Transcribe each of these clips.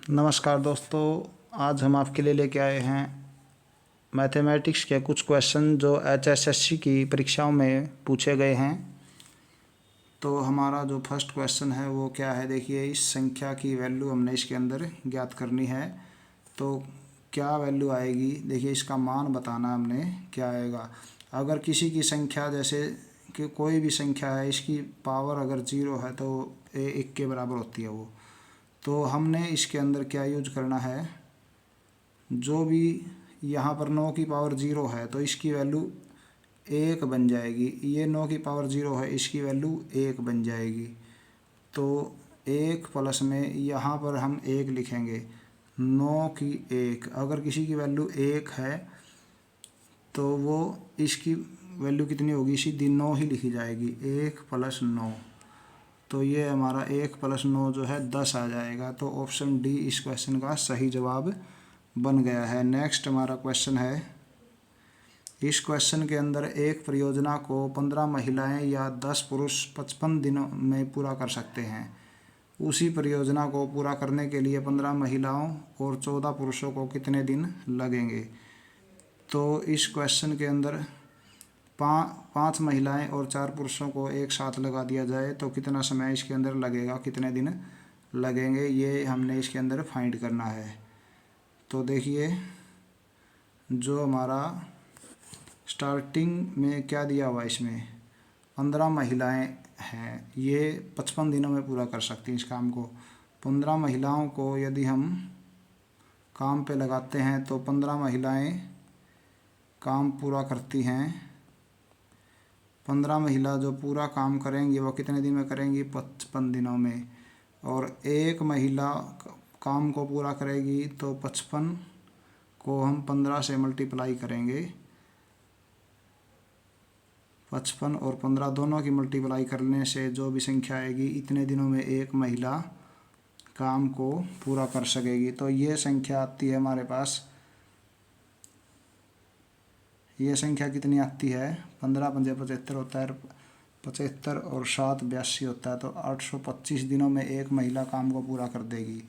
नमस्कार दोस्तों, आज हम आपके लिए लेके आए हैं मैथमेटिक्स के कुछ क्वेश्चन जो एचएसएससी की परीक्षाओं में पूछे गए हैं। तो हमारा जो फर्स्ट क्वेश्चन है वो क्या है, देखिए इस संख्या की वैल्यू हमने इसके अंदर ज्ञात करनी है। तो क्या वैल्यू आएगी, देखिए इसका मान बताना हमने क्या आएगा। अगर किसी की संख्या जैसे कि कोई भी संख्या है, इसकी पावर अगर 0 है तो 1 के बराबर होती है वो। तो हमने इसके अंदर क्या यूज करना है, जो भी यहाँ पर 9 की पावर 0 है तो इसकी वैल्यू 1 बन जाएगी। ये 9 की पावर 0 है, इसकी वैल्यू 1 बन जाएगी। तो 1 प्लस में यहाँ पर हम 1 लिखेंगे, 9 की 1। अगर किसी की वैल्यू 1 है तो वो इसकी वैल्यू कितनी होगी, सीधी 9 ही लिखी जाएगी, 1 प्लस 9। तो ये हमारा 1 प्लस 9 जो है 10 आ जाएगा। तो ऑप्शन डी इस क्वेश्चन का सही जवाब बन गया है। नेक्स्ट हमारा क्वेश्चन है, इस क्वेश्चन के अंदर एक परियोजना को 15 महिलाएं या 10 पुरुष 55 दिनों में पूरा कर सकते हैं। उसी परियोजना को पूरा करने के लिए 15 महिलाओं और 14 पुरुषों को कितने दिन लगेंगे। तो इस क्वेश्चन के अंदर 5 महिलाएं और 4 पुरुषों को एक साथ लगा दिया जाए तो कितना समय इसके अंदर लगेगा, कितने दिन लगेंगे, ये हमने इसके अंदर फाइंड करना है। तो देखिए जो हमारा स्टार्टिंग में क्या दिया हुआ है, इसमें 15 महिलाएं हैं, ये 55 दिनों में पूरा कर सकती हैं इस काम को। 15 महिलाओं को यदि हम काम पे लगाते हैं तो 15 महिलाएं काम पूरा करती हैं। 15 महिला जो पूरा काम करेंगी वो कितने दिन में करेंगी, 55 दिनों में। और एक महिला काम को पूरा करेगी तो 55 को हम 15 से मल्टीप्लाई करेंगे। 55 और 15 दोनों की मल्टीप्लाई करने से जो भी संख्या आएगी, इतने दिनों में एक महिला काम को पूरा कर सकेगी। तो ये संख्या आती है हमारे पास, ये संख्या कितनी आती है, 15 पंजे 75 होता है, 75 और 7 82 होता है। तो 825 दिनों में एक महिला काम को पूरा कर देगी।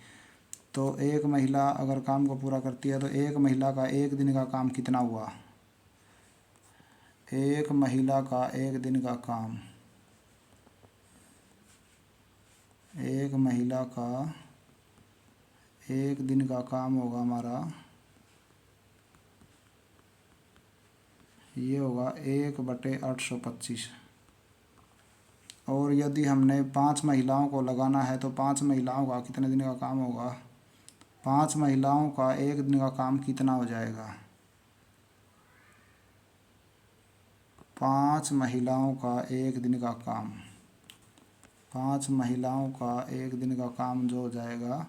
तो एक महिला अगर काम को पूरा करती है तो एक महिला का एक दिन का काम कितना हुआ, एक महिला का एक दिन का काम, एक महिला का एक दिन का काम होगा हमारा, ये होगा 1/825। और यदि हमने 5 महिलाओं को लगाना है तो 5 महिलाओं का कितने दिन का काम होगा, 5 महिलाओं का एक दिन का काम कितना हो जाएगा, 5 महिलाओं का एक दिन का काम, 5 महिलाओं का एक दिन का काम जो हो जाएगा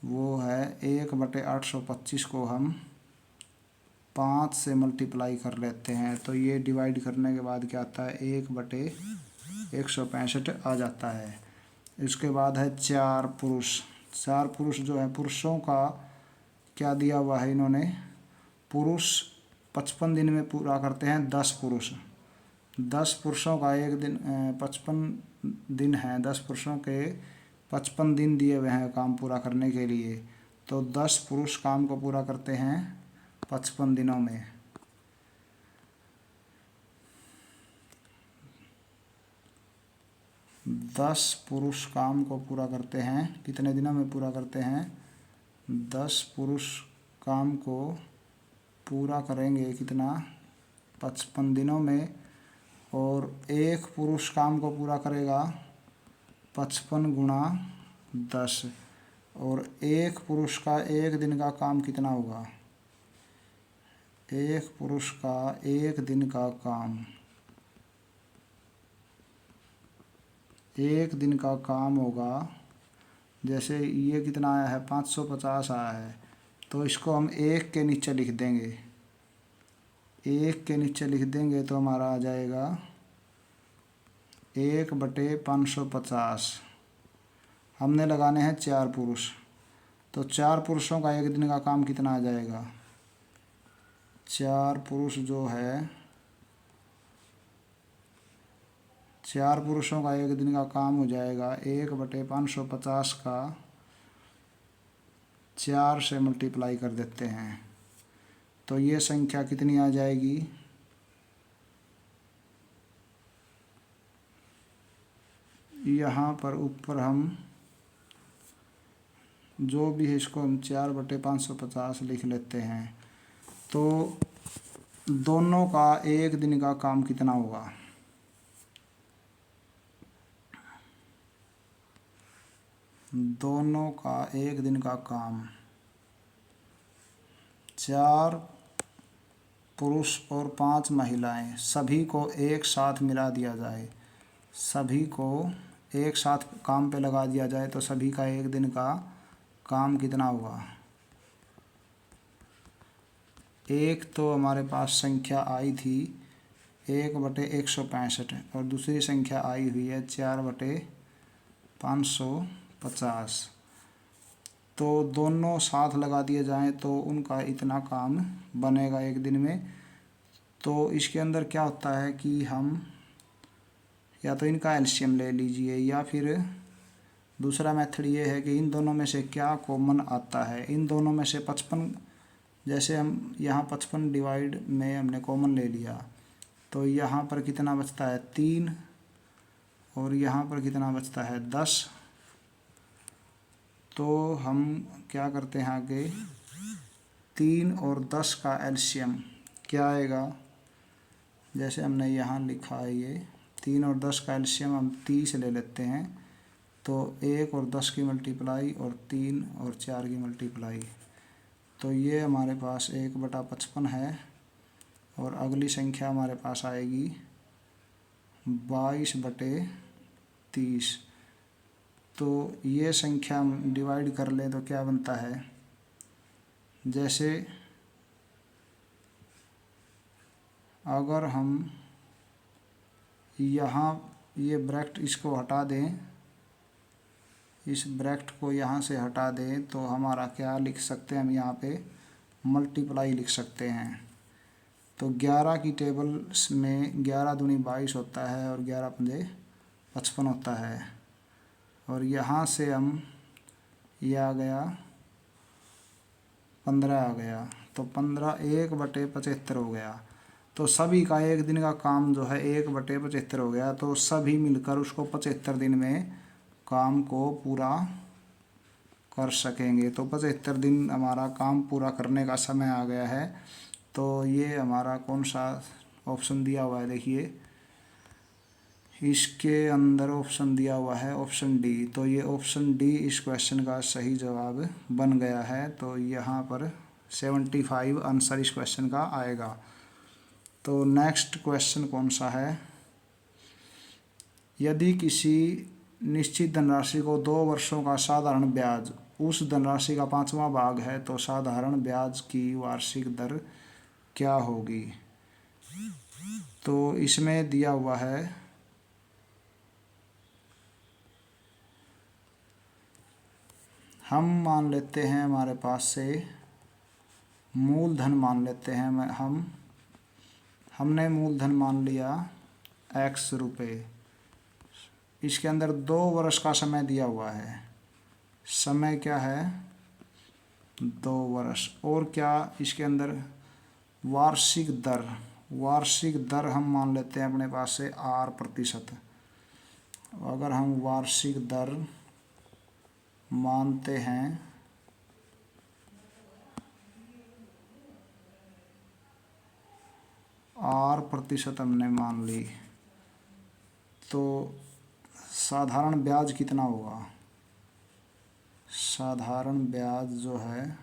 वो है 1/825 को हम 5 से मल्टीप्लाई कर लेते हैं। तो ये डिवाइड करने के बाद क्या आता है, 1/165 आ जाता है। इसके बाद है 4 पुरुष। 4 पुरुष जो है, पुरुषों का क्या दिया हुआ है इन्होंने, पुरुष 55 दिन में पूरा करते हैं 10 पुरुष। 10 पुरुषों का एक दिन 55 दिन है, 10 पुरुषों के 55 दिन दिए हुए हैं काम पूरा करने के लिए। तो 10 पुरुष काम को पूरा करते हैं 55 दिनों में। 10 पुरुष काम को पूरा करते हैं, कितने दिनों में पूरा करते हैं, 10 पुरुष काम को पूरा करेंगे कितना, 55 दिनों में। और एक पुरुष काम को पूरा करेगा 55 गुणा 10। और एक पुरुष का एक दिन का काम कितना होगा, एक पुरुष का एक दिन का काम, एक दिन का काम होगा, जैसे ये कितना आया है 550 आया है, तो इसको हम 1 के नीचे लिख देंगे, 1 के नीचे लिख देंगे तो हमारा आ जाएगा 1/550। हमने लगाने हैं 4 पुरुष, तो 4 पुरुषों का एक दिन का काम कितना आ जाएगा, 4 पुरुष जो है, 4 पुरुषों का एक दिन का काम हो जाएगा 1/550 का 4 से मल्टीप्लाई कर देते हैं तो ये संख्या कितनी आ जाएगी, यहाँ पर ऊपर हम जो भी है इसको हम 4/550 लिख लेते हैं। तो दोनों का एक दिन का काम कितना होगा, दोनों का एक दिन का काम 4 पुरुष और 5 महिलाएं सभी को एक साथ मिला दिया जाए, सभी को एक साथ काम पे लगा दिया जाए तो सभी का एक दिन का काम कितना होगा। एक तो हमारे पास संख्या आई थी 1/165 और दूसरी संख्या आई हुई है 4/550। तो दोनों साथ लगा दिए जाएं तो उनका इतना काम बनेगा एक दिन में। तो इसके अंदर क्या होता है कि हम या तो इनका एलसीएम ले लीजिए या फिर दूसरा मेथड ये है कि इन दोनों में से क्या कॉमन आता है। इन दोनों में से 55, जैसे हम यहाँ 55 डिवाइड में हमने कॉमन ले लिया तो यहाँ पर कितना बचता है 3 और यहाँ पर कितना बचता है 10। तो हम क्या करते हैं आगे, 3 और 10 का एलसीएम क्या आएगा, जैसे हमने यहाँ लिखा है ये 3 और 10 का एलसीएम हम 30 ले लेते हैं तो 1 और 10 की मल्टीप्लाई और 3 और 4 की मल्टीप्लाई, तो ये हमारे पास 1/55 है और अगली संख्या हमारे पास आएगी 22/30। तो ये संख्या हम डिवाइड कर लें तो क्या बनता है, जैसे अगर हम यहाँ ये ब्रैकेट इसको हटा दें, इस ब्रैकेट को यहाँ से हटा दें तो हमारा क्या लिख सकते हैं, हम यहाँ पे मल्टीप्लाई लिख सकते हैं। तो 11 की टेबल्स में 11 दूनी 22 होता है और 11 पंजे 55 होता है और यहाँ से हम ये आ गया 15 आ गया तो 15 1/75 हो गया। तो सभी का एक दिन का काम जो है 1/75 हो गया तो सभी मिलकर उसको 75 दिन में काम को पूरा कर सकेंगे। तो 75 दिन हमारा काम पूरा करने का समय आ गया है। तो ये हमारा कौन सा ऑप्शन दिया हुआ है, देखिए इसके अंदर ऑप्शन दिया हुआ है ऑप्शन डी। तो ये ऑप्शन डी इस क्वेश्चन का सही जवाब बन गया है। तो यहाँ पर 75 आंसर इस क्वेश्चन का आएगा। तो नेक्स्ट क्वेश्चन कौन सा है, यदि किसी निश्चित धनराशि को 2 वर्षों का साधारण ब्याज उस धनराशि का 5वां भाग है तो साधारण ब्याज की वार्षिक दर क्या होगी। तो इसमें दिया हुआ है हम मान लेते हैं हमारे पास से मूलधन मान लेते हैं, हमने मूलधन मान लिया x रुपये। इसके अंदर 2 वर्ष का समय दिया हुआ है, समय क्या है 2 वर्ष। और क्या इसके अंदर वार्षिक दर हम मान लेते हैं अपने पास से R%। अगर हम वार्षिक दर मानते हैं R% हमने मान ली तो साधारण ब्याज कितना होगा, साधारण ब्याज जो है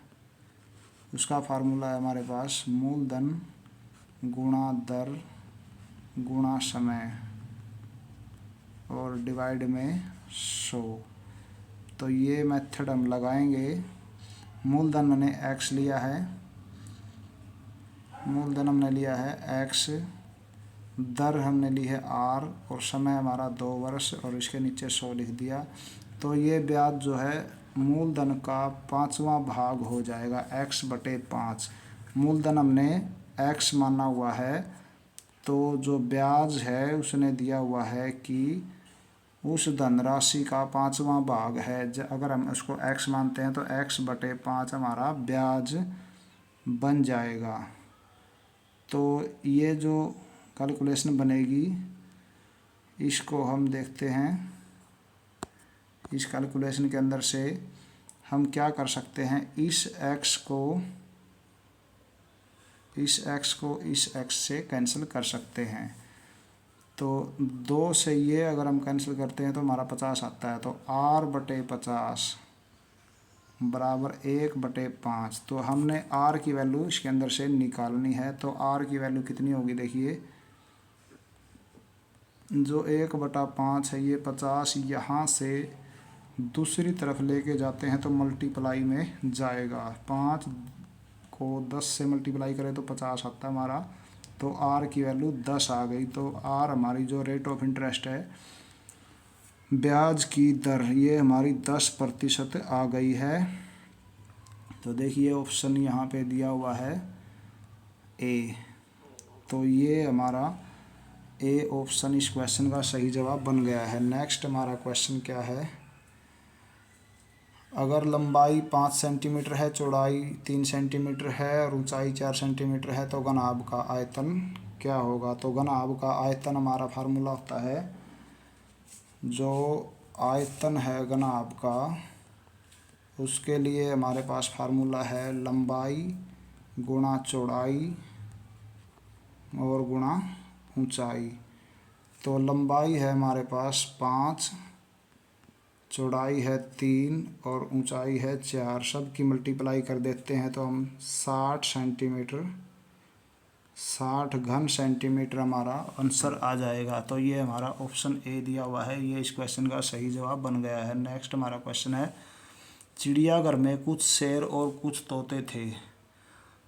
उसका फार्मूला है हमारे पास मूलधन गुणा दर गुणा समय और डिवाइड में 100। तो ये मेथड हम लगाएंगे। मूलधन मैंने x लिया है, मूलधन हमने लिया है x, दर हमने ली है r और समय हमारा 2 वर्ष और इसके नीचे 100 लिख दिया। तो ये ब्याज जो है मूलधन का 5वां भाग हो जाएगा x/5। मूलधन हमने x माना हुआ है तो जो ब्याज है उसने दिया हुआ है कि उस धनराशि का 5वां भाग है। अगर हम उसको x मानते हैं तो x/5 हमारा ब्याज बन जाएगा। तो ये जो कैलकुलेशन बनेगी इसको हम देखते हैं। इस कैलकुलेशन के अंदर से हम क्या कर सकते हैं, इस x को इस x से कैंसिल कर सकते हैं। तो 2 से ये अगर हम कैंसिल करते हैं तो हमारा 50 आता है। तो r/50 बराबर 1/5। तो हमने r की वैल्यू इसके अंदर से निकालनी है। तो r की वैल्यू कितनी होगी, देखिए जो 1/5 है ये 50 यहाँ से दूसरी तरफ लेके जाते हैं तो मल्टीप्लाई में जाएगा। 5 को 10 से मल्टीप्लाई करें तो 50 आता है हमारा। तो r की वैल्यू 10 आ गई। तो r हमारी जो रेट ऑफ इंटरेस्ट है, ब्याज की दर, ये हमारी 10% आ गई है। तो देखिए ऑप्शन यहाँ पे दिया हुआ है ए। तो ये हमारा ए ऑप्शन इस क्वेश्चन का सही जवाब बन गया है। नेक्स्ट हमारा क्वेश्चन क्या है, अगर लंबाई 5 सेंटीमीटर है, चौड़ाई 3 सेंटीमीटर है और ऊंचाई 4 सेंटीमीटर है तो घनाभ का आयतन क्या होगा। तो घनाभ का आयतन हमारा फार्मूला होता है, जो आयतन है घनाभ का उसके लिए हमारे पास फार्मूला है लंबाई गुणा चौड़ाई और गुणा ऊंचाई। तो लंबाई है हमारे पास 5, चौड़ाई है 3 और ऊंचाई है 4। सब की मल्टीप्लाई कर देते हैं तो हम 60 सेंटीमीटर 60 घन सेंटीमीटर हमारा आंसर आ जाएगा। तो ये हमारा ऑप्शन ए दिया हुआ है, ये इस क्वेश्चन का सही जवाब बन गया है। नेक्स्ट हमारा क्वेश्चन है, चिड़ियाघर में कुछ शेर और कुछ तोते थे।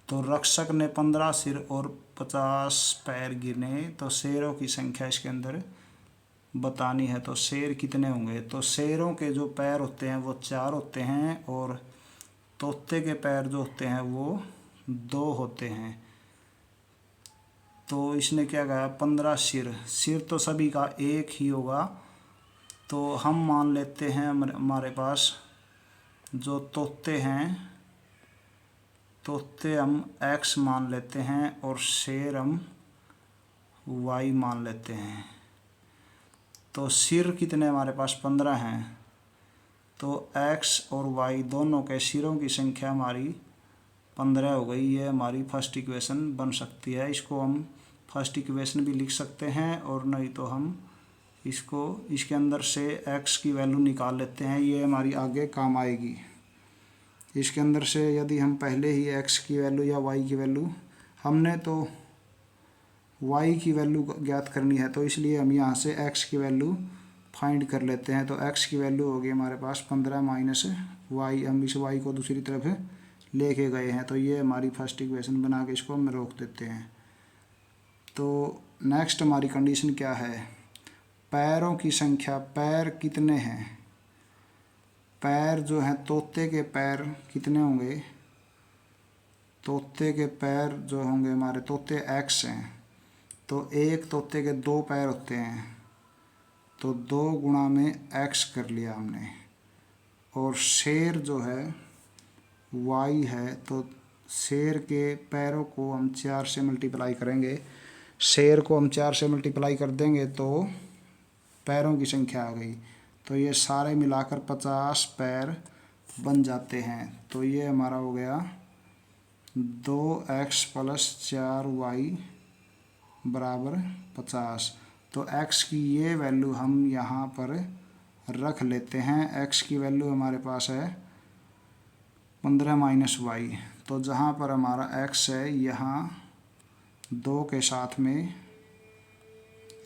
तो रक्षक ने 15 सिर और 50 पैर गिने। तो शेरों की संख्या इसके अंदर बतानी है। तो शेर कितने होंगे। तो शेरों के जो पैर होते हैं वो 4 होते हैं और तोते के पैर जो होते हैं वो 2 होते हैं। तो इसने क्या कहा, 15 सिर। सिर तो सभी का एक ही होगा। तो हम मान लेते हैं हमारे पास जो तोते हैं, तोते हम x मान लेते हैं और शेर हम y मान लेते हैं। तो सिर कितने हमारे पास 15 हैं। तो x और y दोनों के सिरों की संख्या हमारी 15 हो गई। ये हमारी फर्स्ट इक्वेशन बन सकती है। इसको हम फर्स्ट इक्वेशन भी लिख सकते हैं और नहीं तो हम इसको इसके अंदर से x की वैल्यू निकाल लेते हैं। ये हमारी आगे काम आएगी। इसके अंदर से यदि हम पहले ही x की वैल्यू या y की वैल्यू, हमने तो y की वैल्यू ज्ञात करनी है तो इसलिए हम यहाँ से x की वैल्यू फाइंड कर लेते हैं। तो x की वैल्यू होगी हमारे पास 15 माइनस y। हम इस y को दूसरी तरफ लेके गए हैं। तो ये हमारी फर्स्ट इक्वेशन बना के इसको हम रोक देते हैं। तो नेक्स्ट हमारी कंडीशन क्या है, पैरों की संख्या, पैर कितने हैं। पैर जो हैं, तोते के पैर कितने होंगे। तोते के पैर जो होंगे हमारे, तोते x हैं तो एक तोते के 2 पैर होते हैं। तो 2 गुणा में x कर लिया हमने। और शेर जो है y है। तो शेर के पैरों को हम 4 से मल्टीप्लाई करेंगे। शेर को हम 4 से मल्टीप्लाई कर देंगे तो पैरों की संख्या आ गई। तो ये सारे मिलाकर 50 पैर बन जाते हैं। तो ये हमारा हो गया 2x + 4y बराबर 50। तो x की ये वैल्यू हम यहाँ पर रख लेते हैं। x की वैल्यू हमारे पास है 15 माइनस y। तो जहाँ पर हमारा x है, यहाँ 2 के साथ में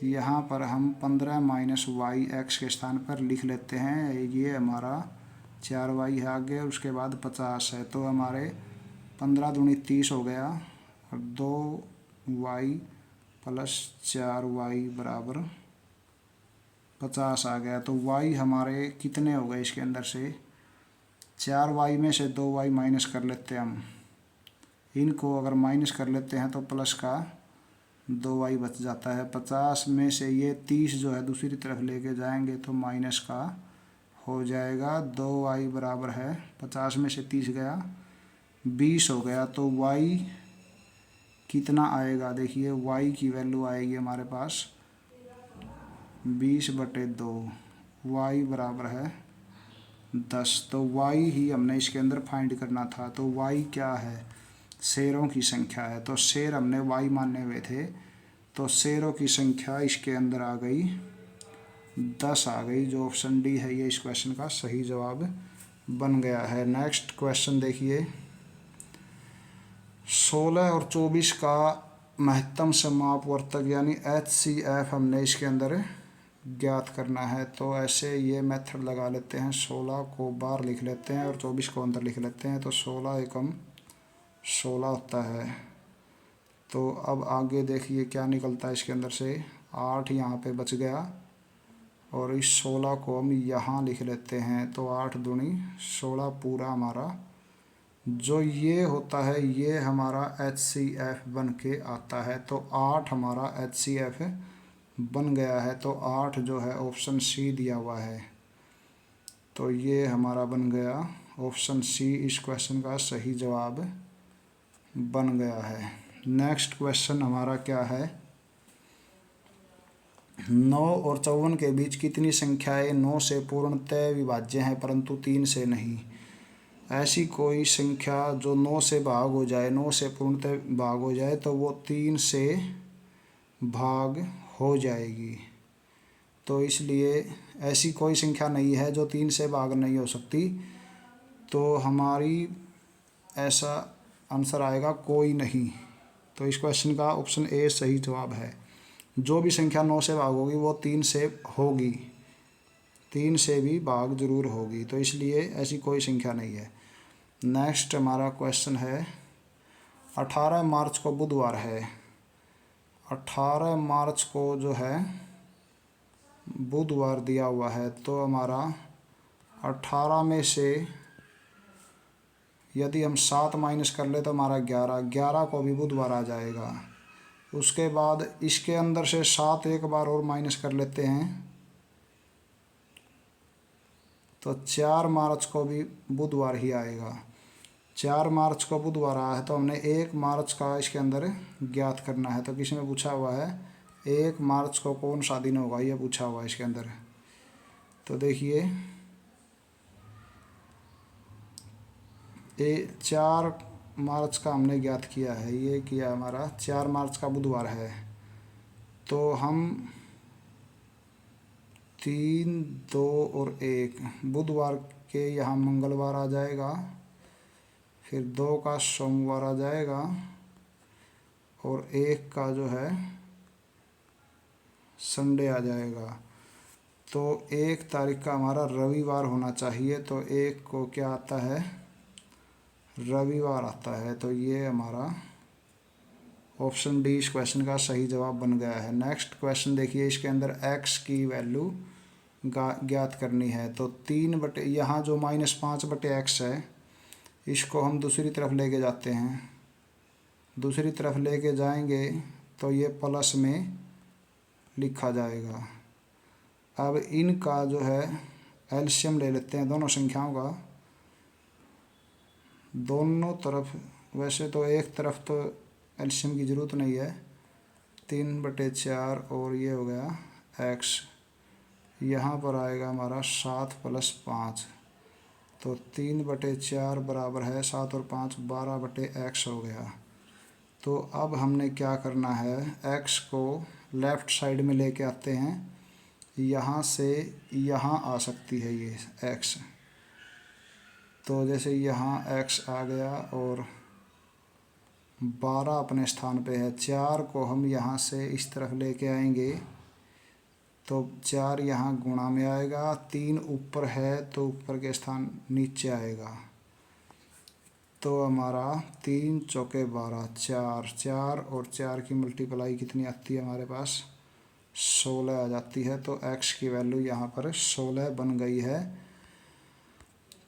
यहाँ पर हम 15 माइनस y x के स्थान पर लिख लेते हैं। ये हमारा 4y है आगे, उसके बाद 50 है। तो हमारे 15 दूनी 30 हो गया और 2y + 4y बराबर 50 आ गया। तो y हमारे कितने हो गए, इसके अंदर से 4y में से 2y माइनस कर लेते हैं हम। इनको अगर माइनस कर लेते हैं तो प्लस का 2y बच जाता है। 50 में से ये 30 जो है दूसरी तरफ लेके जाएंगे तो माइनस का हो जाएगा। 2y बराबर है 50 में से 30 गया 20 हो गया। तो y कितना आएगा, देखिए y की वैल्यू आएगी हमारे पास 20/2। y बराबर है 10। तो y ही हमने इसके अंदर फाइंड करना था। तो y क्या है, शेरों की संख्या है। तो शेर हमने y माने हुए थे, तो शेरों की संख्या इसके अंदर आ गई 10 आ गई। जो ऑप्शन डी है ये इस क्वेश्चन का सही जवाब बन गया है। नेक्स्ट क्वेश्चन देखिए, 16 और 24 का महत्तम समापवर्तक यानी HCF हमने इसके अंदर ज्ञात करना है। तो ऐसे ये मेथड लगा लेते हैं, 16 को बाहर लिख लेते हैं और 24 को अंदर लिख लेते हैं। तो 16 एकम 16 होता है। तो अब आगे देखिए क्या निकलता है इसके अंदर से, 8 यहाँ पे बच गया और इस 16 को हम यहाँ लिख लेते हैं। तो 8 दूनी 16 पूरा हमारा जो ये होता है ये हमारा HCF बन के आता है। तो 8 हमारा HCF बन गया है। तो 8 जो है ऑप्शन सी दिया हुआ है, तो ये हमारा बन गया ऑप्शन सी इस क्वेश्चन का सही जवाब बन गया है। नेक्स्ट क्वेश्चन हमारा क्या है, 9 और 54 के बीच कितनी संख्याएं 9 से पूर्णतः विभाज्य हैं परंतु 3 से नहीं। ऐसी कोई संख्या जो 9 से भाग हो जाए, 9 से पूर्णतः भाग हो जाए तो वो 3 से भाग हो जाएगी। तो इसलिए ऐसी कोई संख्या नहीं है जो 3 से भाग नहीं हो सकती। तो हमारी ऐसा आंसर आएगा कोई नहीं। तो इस क्वेश्चन का ऑप्शन ए सही जवाब है। जो भी संख्या 9 से भाग होगी वो 3 से होगी, 3 से भी भाग जरूर होगी। तो इसलिए ऐसी कोई संख्या नहीं है। नेक्स्ट हमारा क्वेश्चन है, 18 मार्च को बुधवार है। 18 मार्च को जो है बुधवार दिया हुआ है। तो हमारा 18 में से यदि हम 7 माइनस कर ले तो हमारा 11 को भी बुधवार आ जाएगा। उसके बाद इसके अंदर से 7 एक बार और माइनस कर लेते हैं तो 4 मार्च को भी बुधवार ही आएगा। 4 मार्च को बुधवार आया है तो हमने 1 मार्च का इसके अंदर ज्ञात करना है। तो किसी में पूछा हुआ है 1 मार्च को कौन सा दिन होगा, ये पूछा हुआ है इसके अंदर। तो देखिए 4 मार्च का हमने ज्ञात किया है, ये किया हमारा 4 मार्च का बुधवार है। तो हम 3, 2 और 1 बुधवार के यहाँ मंगलवार आ जाएगा, फिर 2 का सोमवार आ जाएगा और 1 का जो है संडे आ जाएगा। तो 1 तारीख का हमारा रविवार होना चाहिए। तो 1 को क्या आता है, रविवार आता है। तो ये हमारा ऑप्शन डी इस क्वेश्चन का सही जवाब बन गया है। नेक्स्ट क्वेश्चन देखिए, इसके अंदर x की वैल्यू ज्ञात करनी है। तो 3 यहाँ जो -5/x है इसको हम दूसरी तरफ लेके जाते हैं। दूसरी तरफ लेके जाएंगे तो ये प्लस में लिखा जाएगा। अब इनका जो है एलसीएम ले लेते हैं दोनों संख्याओं का। दोनों तरफ, वैसे तो एक तरफ तो एलसीएम की ज़रूरत नहीं है, 3/4 और ये हो गया x। यहाँ पर आएगा हमारा 7 + 5। तो 3/4 बराबर है 7 और 5 12/x हो गया। तो अब हमने क्या करना है, x को लेफ़्ट साइड में लेके आते हैं। यहाँ से यहाँ आ सकती है ये x। तो जैसे यहाँ x आ गया और 12 अपने स्थान पे है। 4 को हम यहाँ से इस तरफ लेके आएंगे तो 4 यहाँ गुणा में आएगा। 3 ऊपर है तो ऊपर के स्थान नीचे आएगा। तो हमारा 3 चौके 12, 4 और 4 की मल्टीप्लाई कितनी आती है हमारे पास, 16 आ जाती है। तो x की वैल्यू यहाँ पर 16 बन गई है।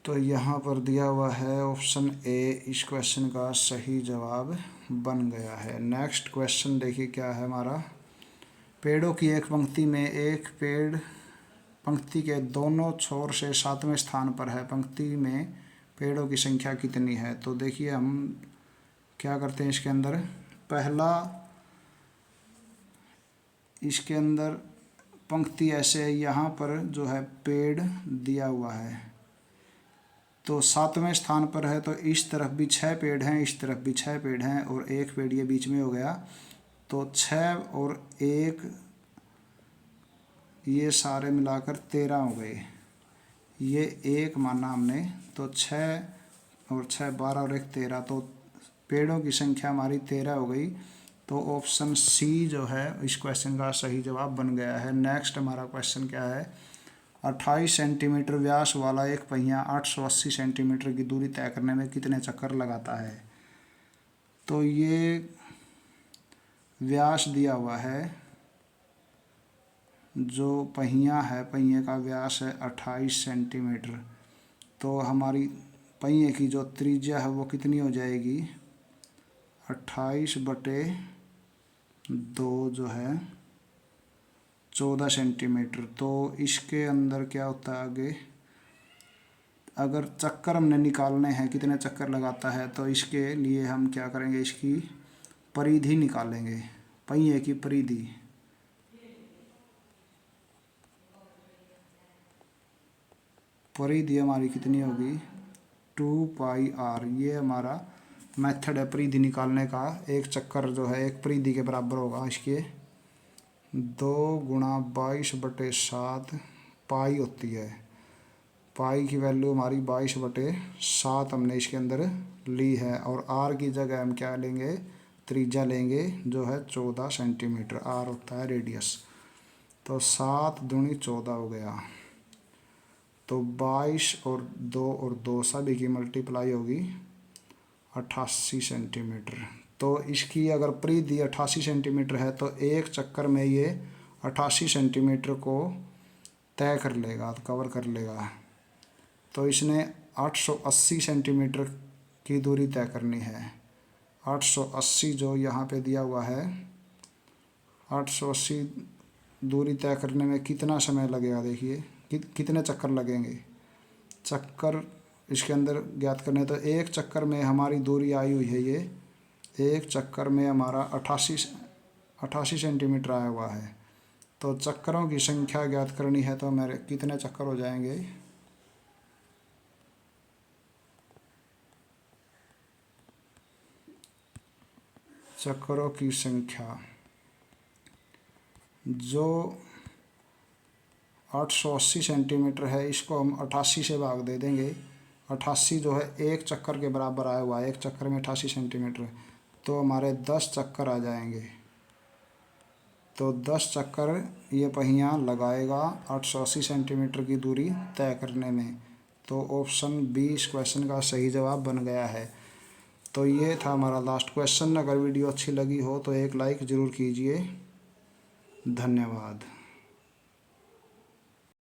तो यहाँ पर दिया हुआ है ऑप्शन ए इस क्वेश्चन का सही जवाब बन गया है। नेक्स्ट क्वेश्चन देखिए क्या है हमारा। पेड़ों की एक पंक्ति में एक पेड़ पंक्ति के दोनों छोर से 7वें स्थान पर है। पंक्ति में पेड़ों की संख्या कितनी है? तो देखिए हम क्या करते हैं इसके अंदर। पहला इसके अंदर पंक्ति ऐसे है, यहाँ पर जो है पेड़ दिया हुआ है तो 7वें स्थान पर है, तो इस तरफ भी 6 पेड़ हैं, इस तरफ भी 6 पेड़ हैं और एक पेड़ ये बीच में हो गया, तो 6 और 1 ये सारे मिलाकर 13 हो गए। ये एक माना हमने, तो 6 और 6 12 और 1 13, तो पेड़ों की संख्या हमारी 13 हो गई। तो ऑप्शन सी जो है इस क्वेश्चन का सही जवाब बन गया है। नेक्स्ट हमारा क्वेश्चन क्या है। 28 सेंटीमीटर व्यास वाला एक पहिया 880 सेंटीमीटर की दूरी तय करने में कितने चक्कर लगाता है? तो ये व्यास दिया हुआ है, जो पहिया है पहिए का व्यास है 28 सेंटीमीटर। तो हमारी पहिए की जो त्रिज्या है वो कितनी हो जाएगी? 28/2 जो है 14 सेंटीमीटर। तो इसके अंदर क्या होता है आगे, अगर चक्कर हमने निकालने हैं कितने चक्कर लगाता है, तो इसके लिए हम क्या करेंगे, इसकी परिधि निकालेंगे, पहिए की परिधि। परिधि हमारी कितनी होगी? 2πr। ये हमारा मेथड है परिधि निकालने का। एक चक्कर जो है एक परिधि के बराबर होगा इसके 2 × 22/7 पाई होती है। पाई की वैल्यू हमारी 22/7 हमने इसके अंदर ली है। और आर की जगह हम क्या लेंगे, त्रिज्या लेंगे जो है 14 सेंटीमीटर। आर होता है रेडियस। तो 7 दूनी 14 हो गया, तो 22 और 2 सभी की मल्टीप्लाई होगी 88 सेंटीमीटर। तो इसकी अगर परिधि 88 सेंटीमीटर है तो एक चक्कर में ये 88 सेंटीमीटर को तय कर लेगा, कवर कर लेगा। तो इसने 880 सेंटीमीटर की दूरी तय करनी है। 880 जो यहाँ पे दिया हुआ है, 880 दूरी तय करने में कितना समय लगेगा, देखिए कितने चक्कर लगेंगे। चक्कर इसके अंदर ज्ञात करने, तो एक चक्कर में हमारी दूरी आई हुई है, ये एक चक्कर में हमारा 88 सेंटीमीटर आया हुआ है। तो चक्करों की संख्या ज्ञात करनी है, तो मेरे कितने चक्कर हो जाएंगे। चक्करों की संख्या जो 880 सेंटीमीटर है, इसको हम 88 से भाग दे देंगे। 88 जो है एक चक्कर के बराबर आया हुआ है, एक चक्कर में 88 सेंटीमीटर, तो हमारे 10 चक्कर आ जाएंगे। तो 10 चक्कर ये पहिया लगाएगा 880 सेंटीमीटर की दूरी तय करने में। तो ऑप्शन बी इस क्वेश्चन का सही जवाब बन गया है। तो ये था हमारा लास्ट क्वेश्चन। अगर वीडियो अच्छी लगी हो तो एक लाइक ज़रूर कीजिए। धन्यवाद।